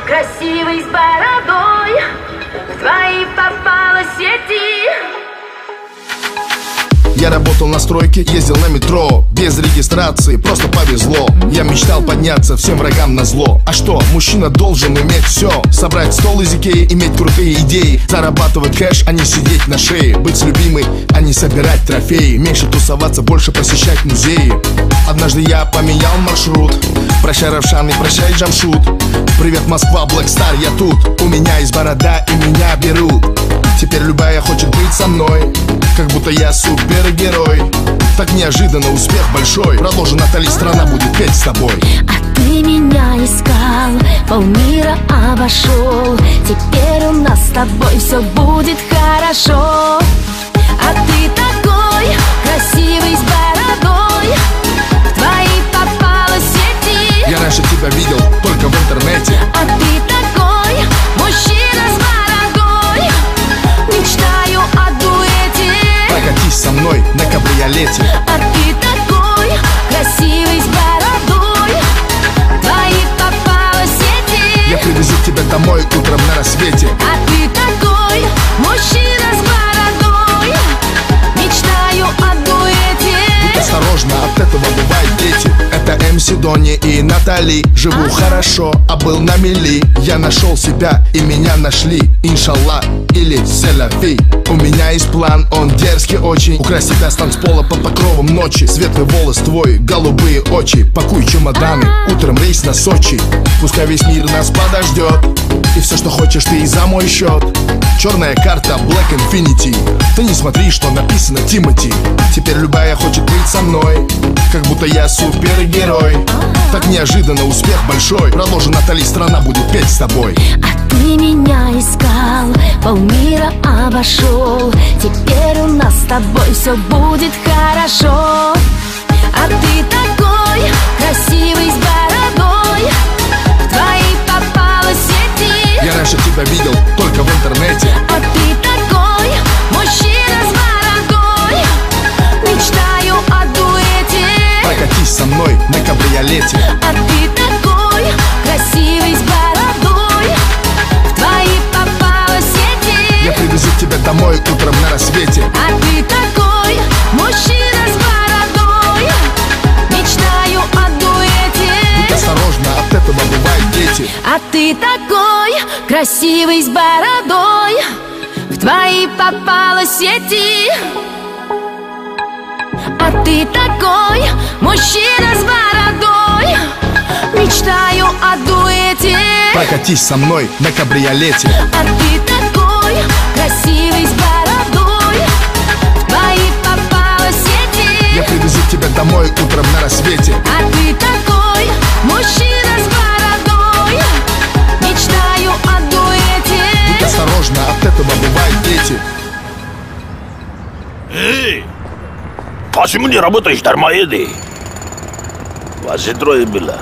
красивый с бородой, в твои попала сети. Я работал на стройке, ездил на метро, без регистрации, просто повезло. Я мечтал подняться всем врагам назло. А что, мужчина должен уметь все: собрать стол из Икеи, иметь крутые идеи, зарабатывать кэш, а не сидеть на шее, быть с любимой, а не собирать трофеи, меньше тусоваться, больше посещать музеи. Однажды я поменял маршрут. Прощай, Равшан, и прощай, Джамшут. Привет, Москва, Блэкстар, я тут. У меня есть борода, и меня берут. Теперь любая хочет быть со мной, как будто я супергерой. Так неожиданно успех большой. Продолжи, Натали, страна будет петь с тобой. А ты меня искал, полмира обошел. Теперь у нас с тобой все будет хорошо. А ты такой красивый с бородой, в твои попала сети. Я раньше тебя видел только в интернете. А ты такой мужчина с бородой, мечтаю о дуэте. Прокатись со мной на кабриолете. А ты такой красивый с бородой, в твои попала сети. Я привезу тебя домой утром на рассвете. А ты такой мужчина с бородой, мечтаю о дуэте. Будь осторожна, от этого бывают дети. Это МС Дони и Натали. Живу хорошо, а был на мели. Я нашел себя и меня нашли. Иншаллах или селяфи. У меня есть план, он дерзкий очень. Украсть тебя с танцпола под покровом ночи. Светлый волос твой, голубые очи. Пакуй чемоданы, утром рейс на Сочи. Пускай весь мир нас подождет, и все, что хочешь, ты и за мой счет. Черная карта Black Infinity. Ты не смотри, что написано Тимати. Теперь любая хочет быть со мной, как будто я супергерой. Так неожиданно успех большой. Продолжи, Натали, страна будет петь с тобой. А ты меня искал, полмира обошел. Теперь у нас с тобой все будет хорошо. А ты такой красивый с бородой, в твои попала сети. Я раньше тебя видел только в интернете. А ты такой мужчина с бородой, мечтаю о дуэте. Прокатись со мной на кабриолете. А ты такой красивый с бородой, в твои попала сети. Я привезу тебя домой утром на рассвете. А ты такой мужчина с бородой, мечтаю о дуэте. Будь осторожна, от этого бывают дети. А ты такой красивый с бородой, в твои попала сети. А ты такой мужчина с бородой, мечтаю о дуэте. Прокатись со мной на кабриолете. А ты такой красивый с бородой, в твои попала сети. Я привезу тебя домой утром на рассвете. А ты такой мужчина с бородой, мечтаю о дуэте. Будь осторожна, от этого бывают дети. Эй! Почему не работаешь, дармоеды? Вас же трое было.